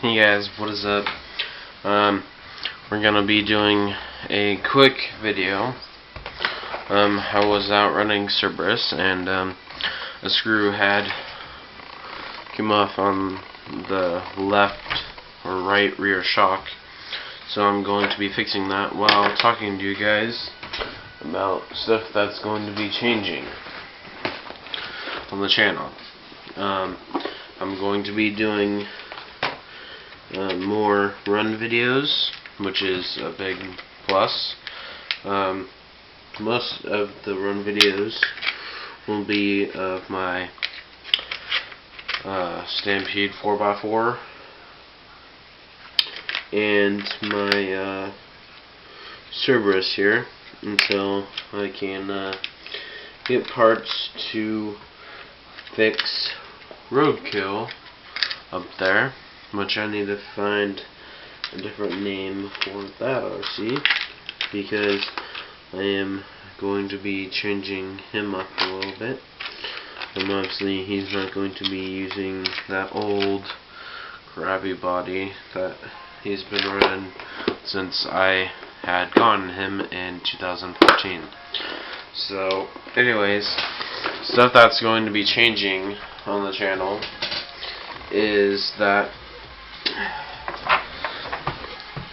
Hey guys, what is up? We're gonna be doing a quick video. I was out running Cerberus and a screw had came off on the left or right rear shock. So I'm going to be fixing that while talking to you guys about stuff that's going to be changing on the channel. I'm going to be doing more run videos, which is a big plus. Most of the run videos will be of my Stampede 4x4 and my Cerberus here until I can get parts to fix Roadkill up there, which I need to find a different name for that RC because I am going to be changing him up a little bit. And obviously he's not going to be using that old crappy body that he's been running since I had gotten him in 2014. So anyways, stuff that's going to be changing on the channel is that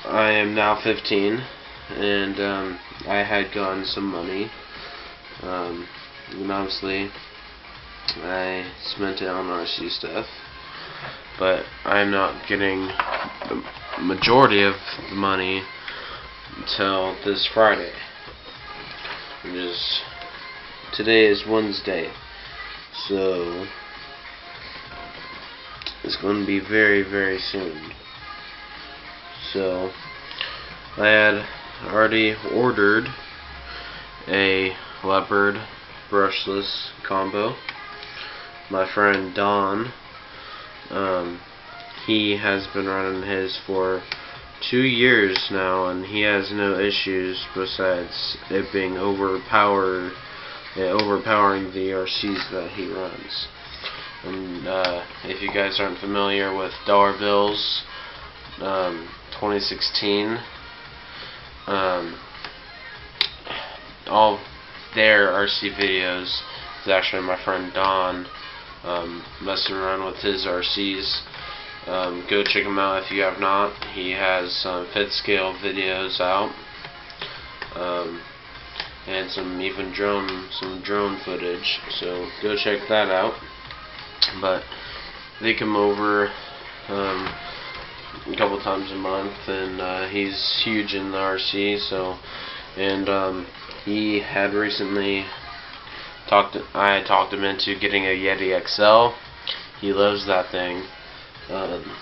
I am now 15 and I had gotten some money and obviously I spent it on RC stuff, but I'm not getting the majority of the money until this Friday, which is today is Wednesday, so it's going to be very, very soon. So I had already ordered a Leopard brushless combo. My friend Don, he has been running his for 2 years now, and he has no issues besides it being overpowering the RCs that he runs. And if you guys aren't familiar with Dollar Bills 2016, all their RC videos is actually my friend Don messing around with his RCs. Go check him out if you have not. He has some fit scale videos out, and some drone footage. So go check that out. But they come over a couple times a month, and he's huge in the RC. So, and he had recently I talked him into getting a Yeti XL. He loves that thing.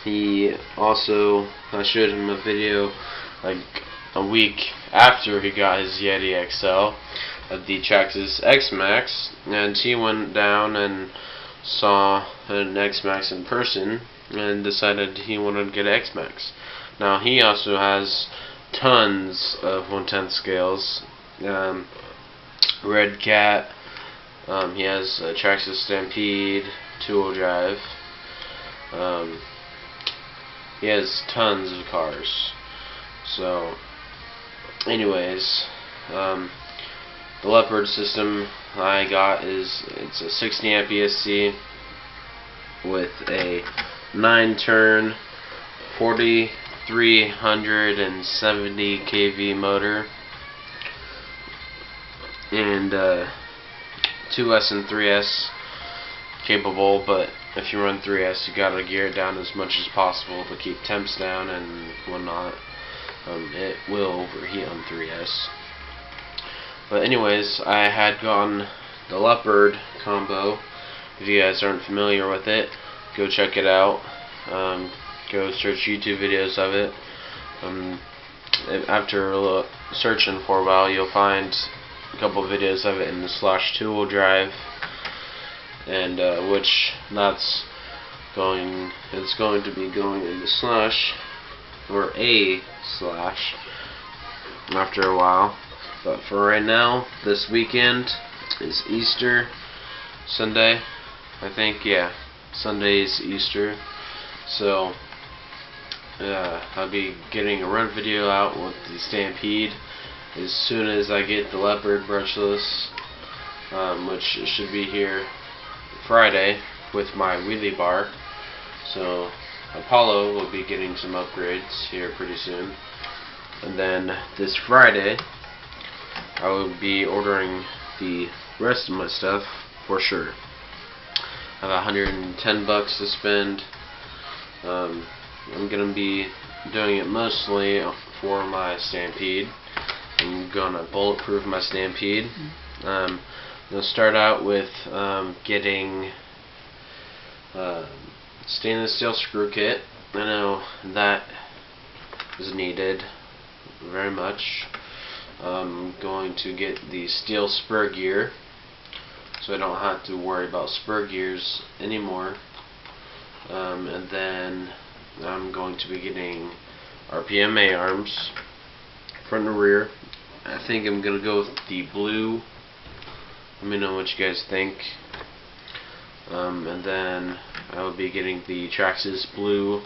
He also, I showed him a video like a week after he got his Yeti XL of the Traxxas X-Max, and he went down and saw an X-Max in person and decided he wanted to get an X-Max. Now he also has tons of 1/10 scales. Red Cat. He has a Traxxas Stampede 2-wheel drive. He has tons of cars. So, anyways, the Leopard system I got it's a 60 amp ESC with a 9-turn 4370 kV motor and 2S and 3S capable, but if you run 3S you gotta gear it down as much as possible to keep temps down and whatnot. It will overheat on 3S. But anyways, I had gotten the Leopard combo. If you guys aren't familiar with it, go check it out. Go search YouTube videos of it. After searching for a while, you'll find a couple videos of it in the Slash 2-wheel drive, and which it's going to be going into Slash or a Slash after a while. But for right now, this weekend is Easter Sunday, I think. Yeah, Sunday's Easter. So I'll be getting a run video out with the Stampede as soon as I get the Leopard brushless, which should be here Friday with my wheelie bar. So Apollo will be getting some upgrades here pretty soon. And then this Friday I will be ordering the rest of my stuff for sure. I have $110 to spend. I'm gonna be doing it mostly for my Stampede. I'm gonna bulletproof my Stampede. I'm gonna start out with getting stainless steel screw kit. I know that is needed very much. I'm going to get the steel spur gear, so I don't have to worry about spur gears anymore. And then I'm going to be getting RPM arms, front and rear. I think I'm going to go with the blue. Let me know what you guys think. And then I will be getting the Traxxas blue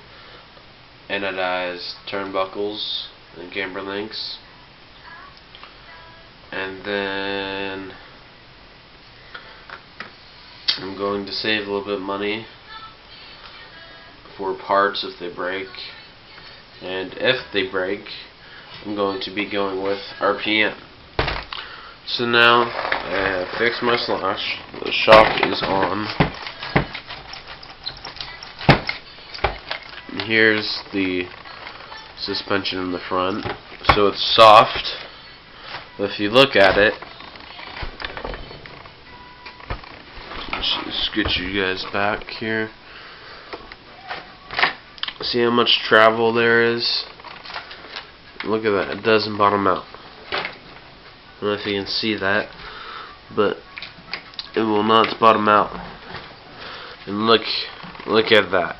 anodized turnbuckles and camber links. And then I'm going to save a little bit of money for parts if they break. And if they break, I'm going to be going with RPM. So now I fixed my slash. The shock is on. And here's the suspension in the front. So it's soft. But if you look at it, let's get you guys back here. See how much travel there is? Look at that, it doesn't bottom out. I don't know if you can see that, but it will not bottom out. And look at that.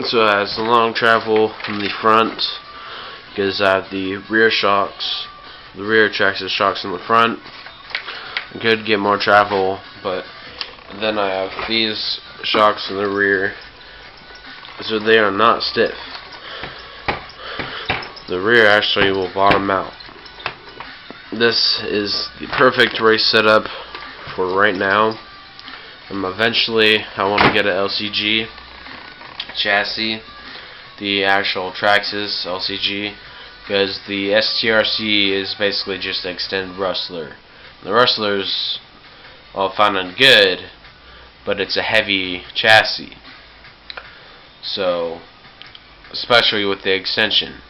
So it has the long travel from the front, because I have the rear shocks, the rear Traxxas shocks in the front. I could get more travel, but then I have these shocks in the rear, so they are not stiff. The rear actually will bottom out. This is the perfect race setup for right now. Eventually I want to get an LCG chassis, the actual Traxxas LCG, because the STRC is basically just an extended Rustler. The Rustler's all fine and good, but it's a heavy chassis. So, especially with the extension.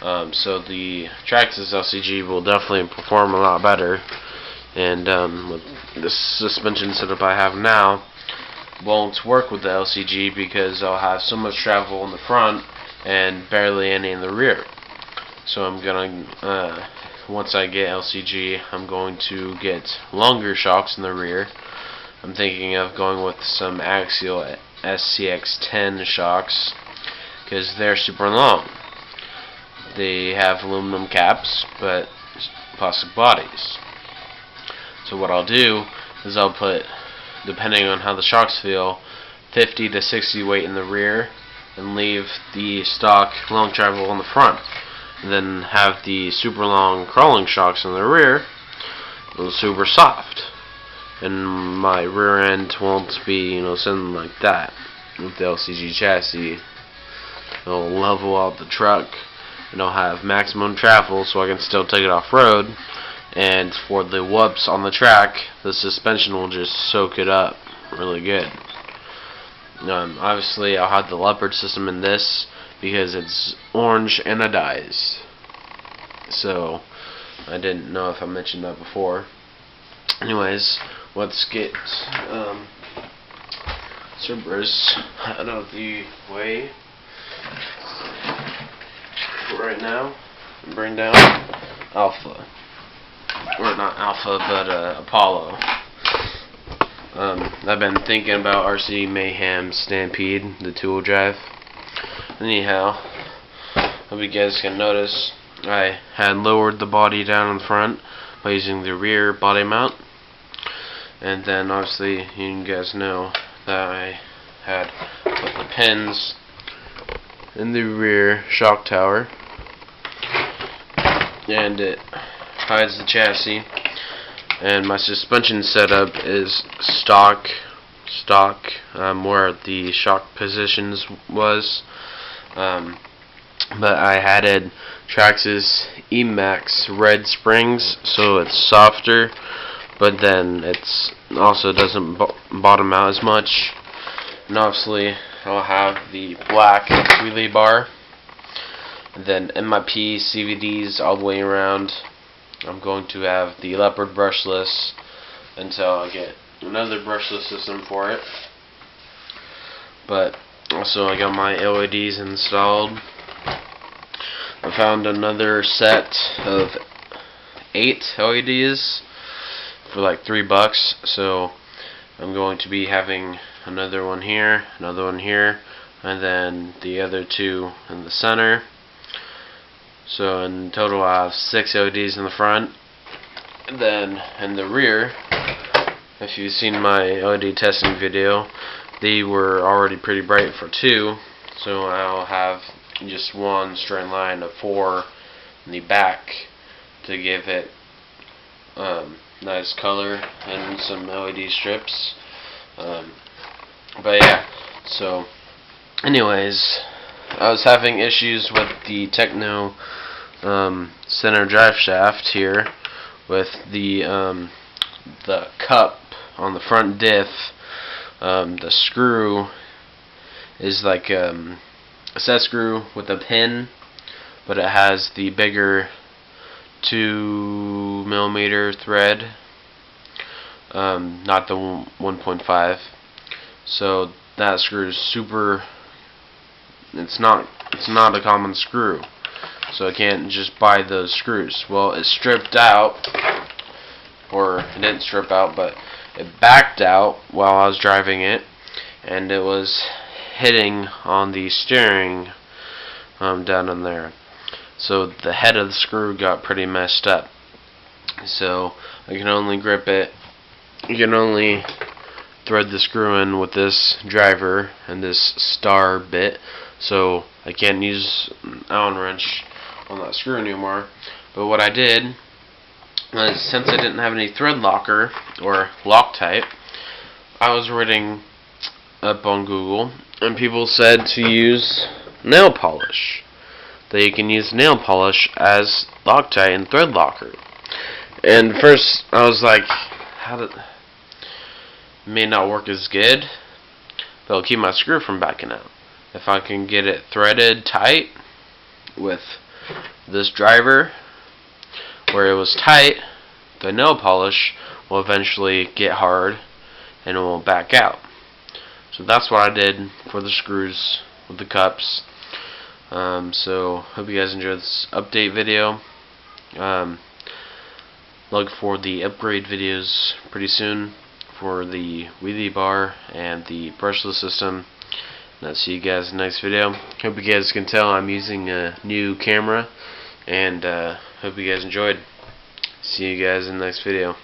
So the Traxxas LCG will definitely perform a lot better, and with the suspension setup I have now, won't work with the LCG because I'll have so much travel in the front and barely any in the rear. So I'm gonna, once I get LCG, I'm going to get longer shocks in the rear. I'm thinking of going with some Axial SCX10 shocks because they're super long. They have aluminum caps but plastic bodies. So what I'll do is I'll put, depending on how the shocks feel, 50 to 60 weight in the rear and leave the stock long travel in the front. And then have the super long crawling shocks in the rear, super soft. And my rear end won't be, something like that. With the LCG chassis, it'll level out the truck and I'll have maximum travel so I can still take it off-road. And for the whoops on the track, the suspension will just soak it up really good. Obviously, I'll have the Leopard system in this because it's orange anodized. So, I didn't know if I mentioned that before. Anyways, let's get Cerberus out of the way right now and bring down Alpha. Or not Alpha, but Apollo. I've been thinking about RC Mayhem Stampede, the two-wheel drive. Anyhow, hope you guys can notice I had lowered the body down in front by using the rear body mount. And then obviously you guys know that I had with the pins in the rear shock tower, and it hides the chassis. And my suspension setup is stock where the shock positions was, but I added Traxxas E-Max red springs, so it's softer, but then it's also doesn't bottom out as much. And obviously I'll have the black wheelie bar, and then MIP CVDs all the way around. I'm going to have the Leopard brushless until I get another brushless system for it. But also I got my LEDs installed. I found another set of 8 LEDs for like $3, so I'm going to be having another one here, another one here, and then the other 2 in the center. So in total I have 6 LEDs in the front, and then in the rear, if you've seen my LED testing video, they were already pretty bright for 2, so I'll have just one straight line of 4 in the back to give it nice color and some LED strips. But yeah, so anyways, I was having issues with the Techno center drive shaft here with the cup on the front diff. The screw is like a set screw with a pin, but it has the bigger 2mm thread, not the 1.5. So that screw is super. It's not a common screw, so I can't just buy those screws. Well, it stripped out, or it didn't strip out, but it backed out while I was driving it, and it was hitting on the steering down in there. So the head of the screw got pretty messed up. So I can only grip it. You can only thread the screw in with this driver and this star bit. So I can't use an Allen wrench on that screw anymore. But what I did was, since I didn't have any thread locker or Loctite, I was reading up on Google, and people said to use nail polish. That you can use nail polish as Loctite and thread locker. And first I was like, it may not work as good, but it'll keep my screw from backing out. If I can get it threaded tight with this driver where it was tight, the nail polish will eventually get hard and it won't back out. So that's what I did for the screws with the cups. So hope you guys enjoyed this update video. Look for the upgrade videos pretty soon for the wheelie bar and the brushless system. And I'll see you guys in the next video. Hope you guys can tell I'm using a new camera, and hope you guys enjoyed. See you guys in the next video.